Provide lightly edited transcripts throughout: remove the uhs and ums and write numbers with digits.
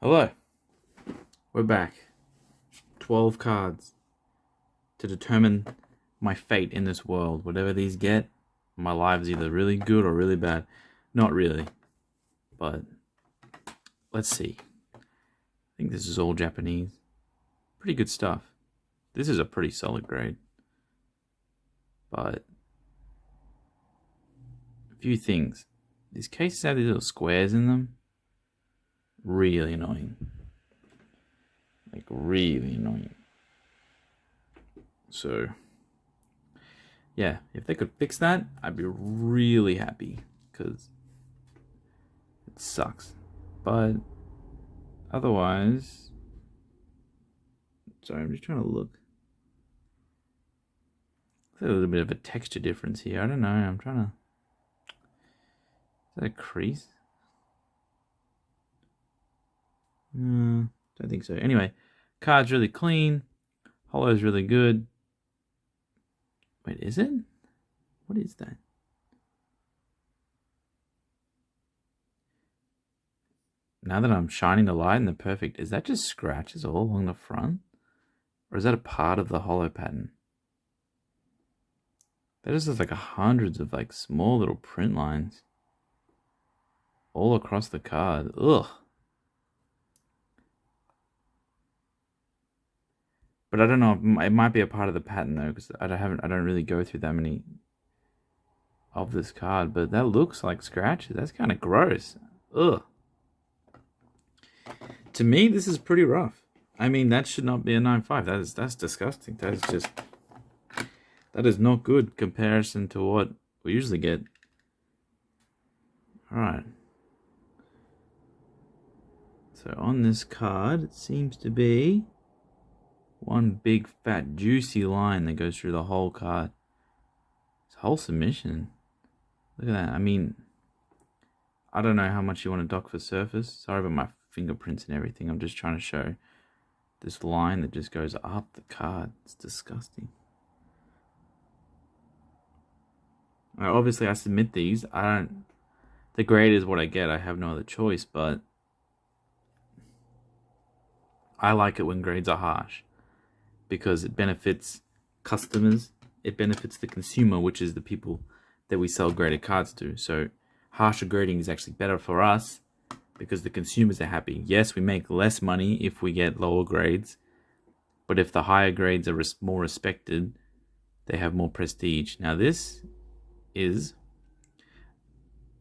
Hello, we're back. 12 cards to determine my fate in this world. Whatever these get, my life is either really good or really bad. Not really, but let's see. I think this is all Japanese. Pretty good stuff. This is a pretty solid grade. But a few things. These cases have these little squares in them. Really annoying. Like, really annoying. So, yeah, if they could fix that, I'd be really happy. Because it sucks. But otherwise, sorry, I'm just trying to look. There's a little bit of a texture difference here. I don't know. I'm trying to. Is that a crease? Don't think so. Anyway, card's really clean. Holo's really good. Wait, is it? What is that? Now that I'm shining the light in the perfect, is that just scratches all along the front? Or is that a part of the holo pattern? That is just like hundreds of like small little print lines all across the card. Ugh. But I don't know. It might be a part of the pattern though, because I don't really go through that many of this card. But that looks like scratches. That's kind of gross. Ugh. To me, this is pretty rough. I mean, that should not be a 9.5. That's disgusting. That is not good comparison to what we usually get. All right. So on this card, it seems to be one big fat juicy line that goes through the whole card. It's whole submission. Look at that. I mean, I don't know how much you want to dock for surface. Sorry about my fingerprints and everything. I'm just trying to show this line that just goes up the card. It's disgusting. Obviously, I submit these. The grade is what I get. I have no other choice, but I like it when grades are harsh because it benefits customers. It benefits the consumer, which is the people that we sell graded cards to. So harsher grading is actually better for us because the consumers are happy. Yes, we make less money if we get lower grades, but if the higher grades are more respected, they have more prestige. Now this is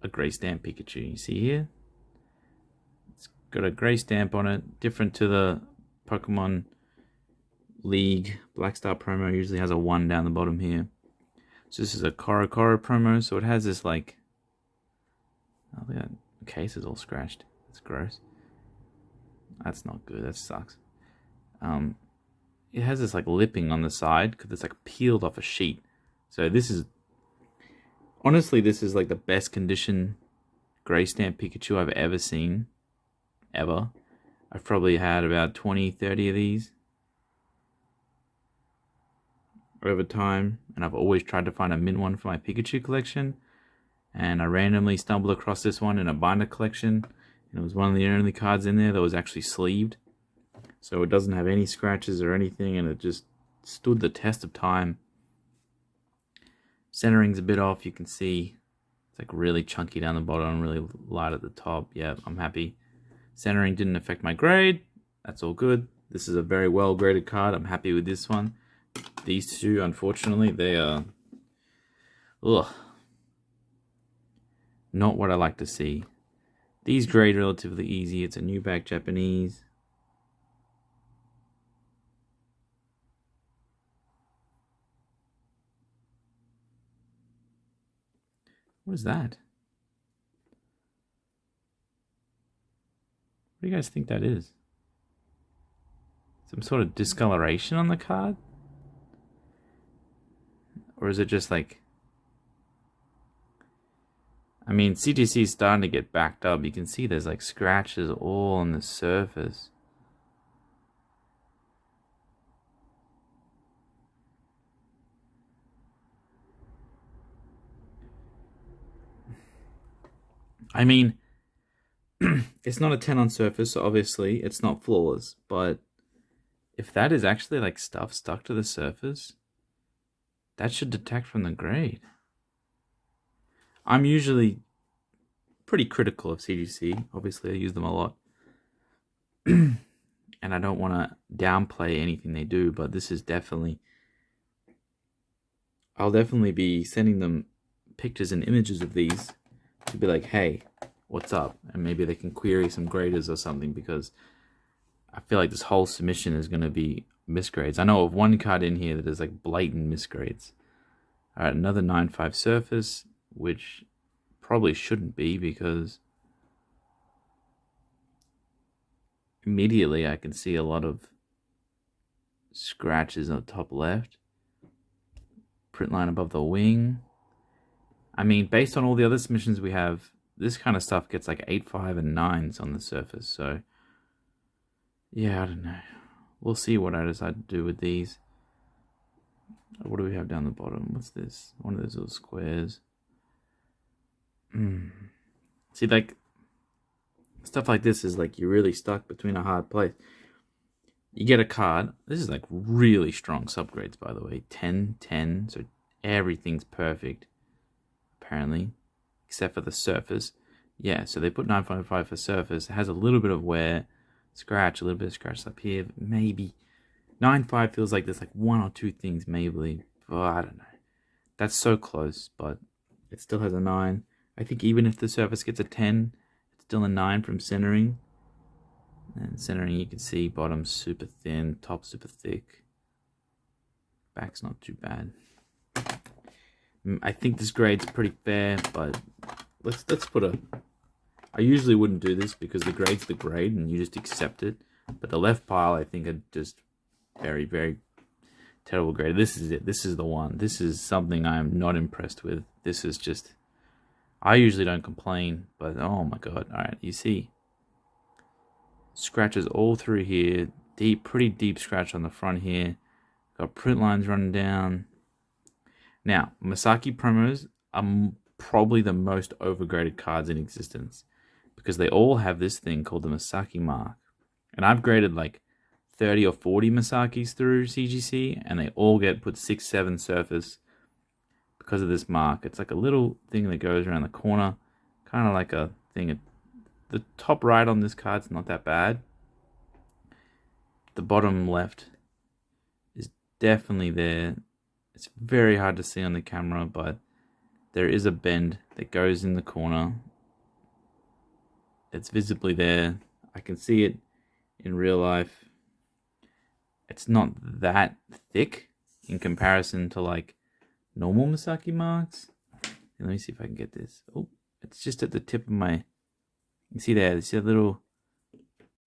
a gray stamp Pikachu. You see here? It's got a gray stamp on it, different to the Pokemon League Black Star promo. Usually has a 1 down the bottom here. So this is a Koro promo, so it has this like, oh, look at that. The case is all scratched. That's gross. That's not good. That sucks. It has this like lipping on the side because it's like peeled off a sheet. So this is honestly, this is like the best condition gray stamp Pikachu I've ever seen. Ever. I've probably had about 20, 30 of these over time, and I've always tried to find a mint one for my Pikachu collection, and I randomly stumbled across this one in a binder collection, and it was one of the only cards in there that was actually sleeved, so it doesn't have any scratches or anything, and it just stood the test of time. Centering's a bit off, you can see it's like really chunky down the bottom, really light at the top. Yeah, I'm happy. Centering didn't affect my grade, that's all good. This is a very well graded card, I'm happy with this one. These two, unfortunately, they are not what I like to see. These grade relatively easy. It's a new back Japanese. What is that? What do you guys think that is? Some sort of discoloration on the card? Or is it just like... I mean, CGC is starting to get backed up. You can see there's like scratches all on the surface. I mean, It's not a 10 on surface, so obviously it's not flawless, but if that is actually like stuff stuck to the surface, that should detect from the grade. I'm usually pretty critical of CGC. Obviously, I use them a lot. And I don't want to downplay anything they do, but this is definitely... I'll definitely be sending them pictures and images of these to be like, hey, what's up? And maybe they can query some graders or something, because I feel like this whole submission is going to be misgrades. I know of one card in here that is like blatant misgrades. All right, another 9.5 surface, which probably shouldn't be, because immediately I can see a lot of scratches on the top left. Print line above the wing. I mean, based on all the other submissions we have, this kind of stuff gets like 8.5 and 9s on the surface. So, yeah, I don't know. We'll see what I decide to do with these. What do we have down the bottom? What's this? One of those little squares. See, like, stuff like this is like you're really stuck between a hard place. You get a card. This is like really strong subgrades, by the way. 10, 10. So everything's perfect, apparently, except for the surface. Yeah, so they put 9.5 for surface. It has a little bit of wear, scratch, a little bit of scratch up here. Maybe 9.5 feels like there's like one or two things, maybe. But I don't know. That's so close, but it still has a 9. I think even if the surface gets a 10, it's still a 9 from centering. And centering, you can see bottom super thin, top super thick. Back's not too bad. I think this grade's pretty fair, but let's put a... I usually wouldn't do this because the grade's the grade and you just accept it. But the left pile, I think, are just very, very terrible grade. This is it. This is the one. This is something I am not impressed with. This is just... I usually don't complain, but oh my god. Alright, you see... Scratches all through here. Pretty deep scratch on the front here. Got print lines running down. Now, Masaki promos are probably the most overgraded cards in existence, because they all have this thing called the Masaki mark. And I've graded like 30 or 40 Masakis through CGC, and they all get put 6, 7 surface because of this mark. It's like a little thing that goes around the corner, kind of like a thing. The top right on this card's not that bad. The bottom left is definitely there. It's very hard to see on the camera, but there is a bend that goes in the corner. It's visibly there. I can see it in real life. It's not that thick in comparison to like normal Masaki marks. And let me see if I can get this. Oh, it's just at the tip of my... You see there, you see a little...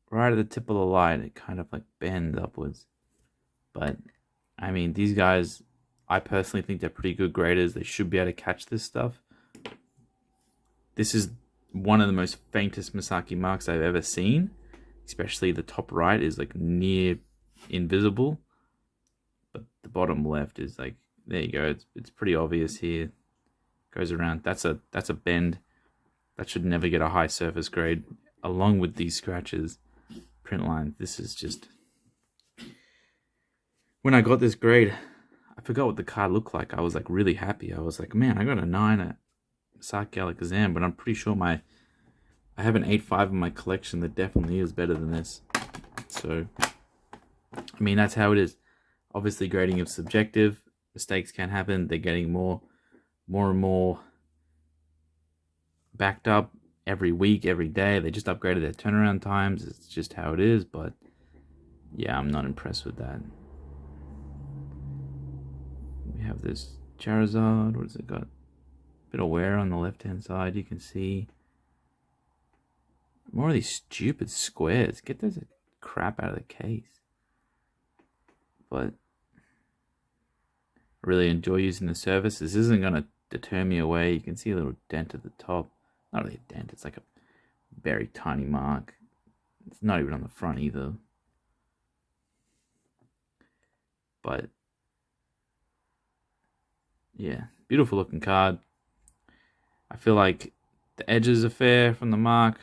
Right at the tip of the light, it kind of like bends upwards. But, I mean, these guys, I personally think they're pretty good graders. They should be able to catch this stuff. This is one of the most faintest Masaki marks I've ever seen. Especially the top right is like near invisible. But the bottom left is like, there you go. It's pretty obvious here. Goes around. That's a bend. That should never get a high surface grade. Along with these scratches, print line. This is just... When I got this grade, I forgot what the card looked like. I was like really happy. I was like, man, I got a 9 at Masaki Alakazam, but I'm pretty sure I have an 8.5 in my collection that definitely is better than this. So, I mean, that's how it is. Obviously, grading is subjective. Mistakes can happen. They're getting more and more backed up every week, every day. They just upgraded their turnaround times. It's just how it is, but yeah, I'm not impressed with that. We have this Charizard. What has it got? Bit of wear on the left-hand side, you can see. More of these stupid squares. Get those crap out of the case. But I really enjoy using the surface. This isn't going to deter me away. You can see a little dent at the top. Not really a dent, it's like a very tiny mark. It's not even on the front either. But yeah, beautiful looking card. I feel like the edges are fair from the mark.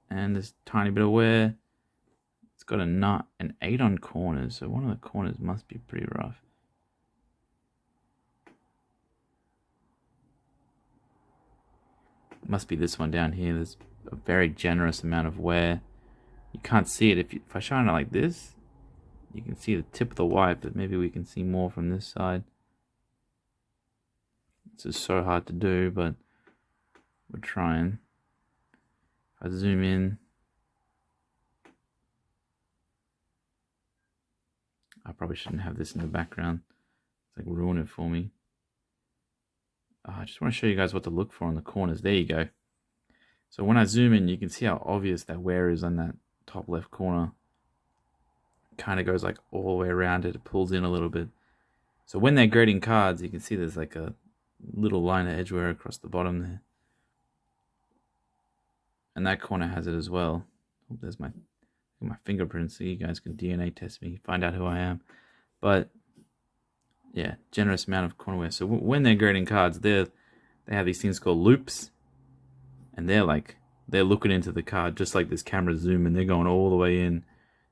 And there's a tiny bit of wear. It's got an 8 on corners, so one of the corners must be pretty rough. Must be this one down here. There's a very generous amount of wear. You can't see it if I shine it like this. You can see the tip of the wipe, but maybe we can see more from this side. This is so hard to do, but we're trying. If I zoom in, I probably shouldn't have this in the background. It's like ruin it for me. I just want to show you guys what to look for on the corners. There you go. So when I zoom in, you can see how obvious that wear is on that top left corner. Kind of goes like all the way around it. It pulls in a little bit. So when they're grading cards, you can see there's like a little line of edge wear across the bottom there. And that corner has it as well. Oh, there's my fingerprints, so you guys can DNA test me, find out who I am. But yeah, generous amount of corner wear. So when they're grading cards, they have these things called loops, and they're looking into the card just like this camera zoom, and they're going all the way in,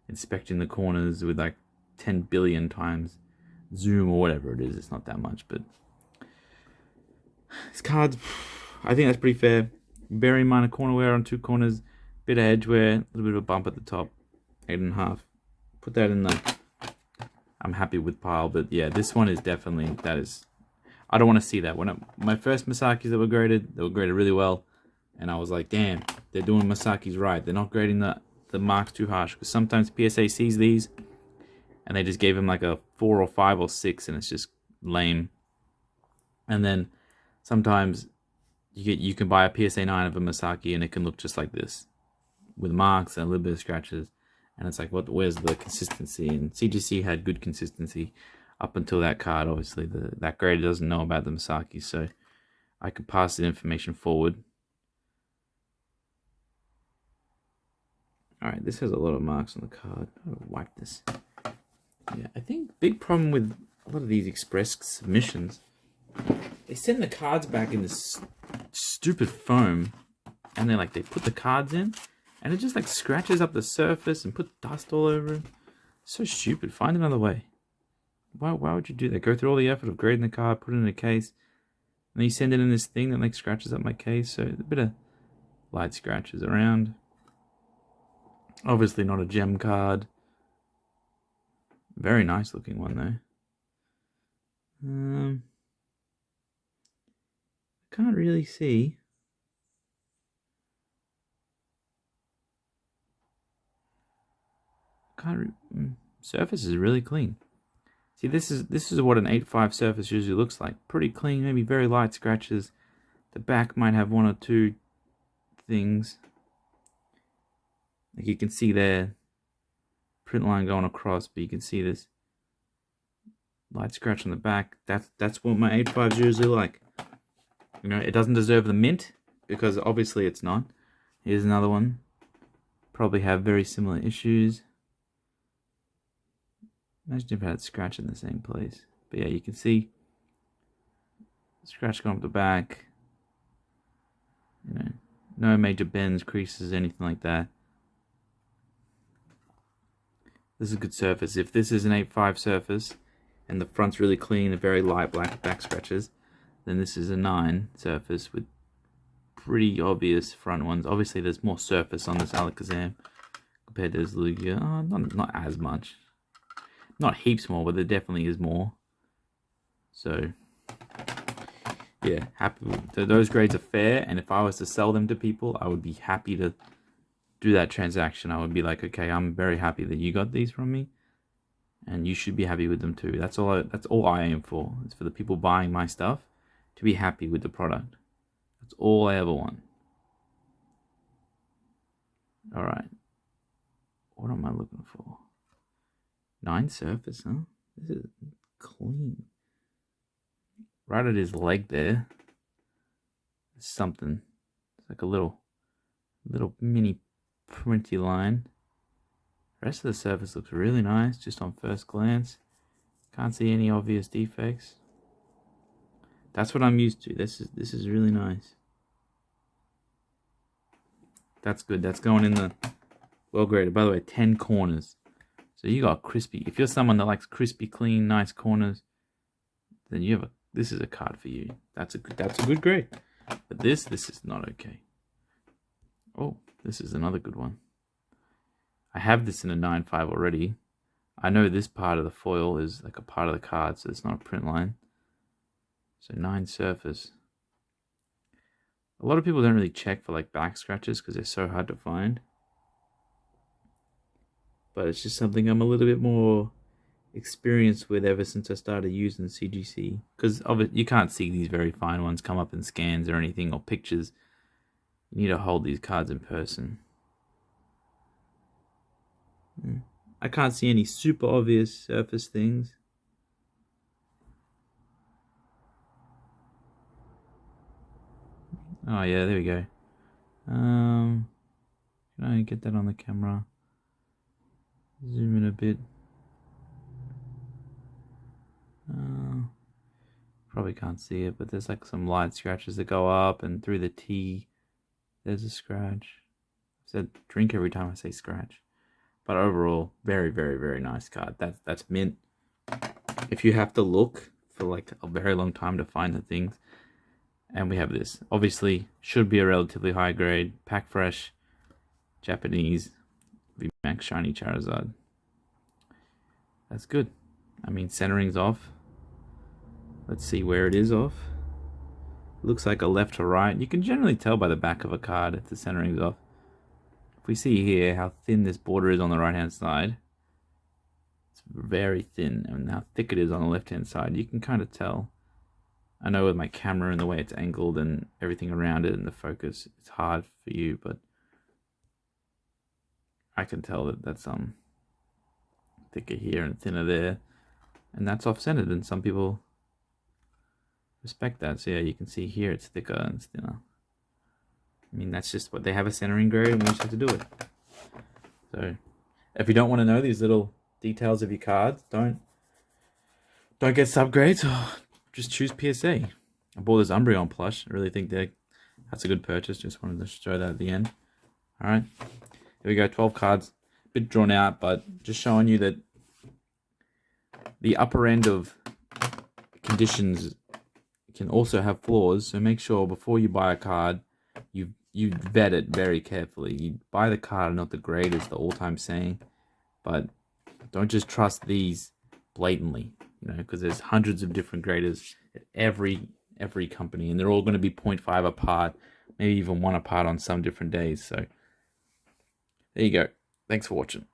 inspecting the corners with like 10 billion times zoom or whatever it is. It's not that much, but these cards, I think that's pretty fair. Very minor corner wear on 2 corners, bit of edge wear, a little bit of a bump at the top, 8.5. Put that in the I'm happy with pile, but yeah, this one is definitely, I don't want to see that. When my first Masakis that were graded, they were graded really well, and I was like, damn, they're doing Masakis right. They're not grading the marks too harsh, because sometimes PSA sees these, and they just gave him like a 4 or 5 or 6, and it's just lame. And then sometimes you can buy a PSA 9 of a Masaki, and it can look just like this, with marks and a little bit of scratches. And it's like, where's the consistency? And CGC had good consistency up until that card. Obviously, that grader doesn't know about the Masaki, so I could pass the information forward. Alright, this has a lot of marks on the card. I'll wipe this. Yeah, I think big problem with a lot of these express submissions, they send the cards back in this stupid foam, and they put the cards in, and it just like scratches up the surface and put dust all over it. So stupid. Find another way. Why would you do that? Go through all the effort of grading the card, put it in a case, and then you send it in this thing that like scratches up my case. So a bit of light scratches around. Obviously not a gem card. Very nice looking one though. Can't really see. Surface is really clean. See, this is what an 8.5 surface usually looks like. Pretty clean, maybe very light scratches. The back might have 1 or 2 things. Like you can see there, print line going across, but you can see this light scratch on the back. That's what my 8.5 is usually like. You know, it doesn't deserve the mint, because obviously it's not. Here's another one. Probably have very similar issues. Imagine if I had scratch in the same place. But yeah, you can see scratch going up the back. You know, no major bends, creases, anything like that. This is a good surface. If this is an 8.5 surface and the front's really clean and very light black back scratches, then this is a 9 surface with pretty obvious front ones. Obviously, there's more surface on this Alakazam compared to this Lugia. Not as much. Not heaps more, but there definitely is more. So, yeah, happy with those grades are fair. And if I was to sell them to people, I would be happy to do that transaction. I would be like, okay, I'm very happy that you got these from me, and you should be happy with them too. That's all I aim for. It's for the people buying my stuff to be happy with the product. That's all I ever want. All right. What am I looking for? 9 surface, huh? This is clean. Right at his leg there. There's something. It's like a little mini printy line. The rest of the surface looks really nice, just on first glance. Can't see any obvious defects. That's what I'm used to. This is really nice. That's good. That's going in the well graded. By the way, 10 corners. So you got crispy. If you're someone that likes crispy, clean, nice corners, then this is a card for you. That's a good grade. But this is not okay. Oh, this is another good one. I have this in a 9.5 already. I know this part of the foil is like a part of the card, so it's not a print line. So 9 surface. A lot of people don't really check for like back scratches because they're so hard to find. But it's just something I'm a little bit more experienced with ever since I started using CGC. Because of it, you can't see these very fine ones come up in scans or anything or pictures. You need to hold these cards in person. I can't see any super obvious surface things. Oh yeah, there we go. Can I get that on the camera? Zoom in a bit. Probably can't see it, but there's like some light scratches that go up, and through the T, there's a scratch. I said drink every time I say scratch. But overall, very, very, very nice card. That's mint. If you have to look for like a very long time to find the things, and we have this. Obviously, should be a relatively high grade. Pack fresh, Japanese, VMAX Shiny Charizard. That's good. I mean, centering's off. Let's see where it is off. Looks like a left to right. You can generally tell by the back of a card if the centering's off. If we see here how thin this border is on the right hand side, it's very thin, and how thick it is on the left hand side, you can kind of tell. I know with my camera and the way it's angled and everything around it and the focus, it's hard for you, but I can tell that that's thicker here and thinner there, and that's off-centered, and some people respect that. So yeah, you can see here it's thicker and it's thinner. I mean, that's just what they have, a centering grade, and we just have to do it. So if you don't want to know these little details of your cards, don't get subgrades, or just choose PSA. I bought this Umbreon plush. I really think that's a good purchase. Just wanted to show that at the end. All right, here we go. 12 cards, a bit drawn out, but just showing you that the upper end of conditions can also have flaws. So make sure before you buy a card, you vet it very carefully. You buy the card, not the grade, is the all-time saying. But don't just trust these blatantly, because there's hundreds of different graders at every company, and they're all going to be 0.5 apart, maybe even 1 apart on some different days. So there you go. Thanks for watching.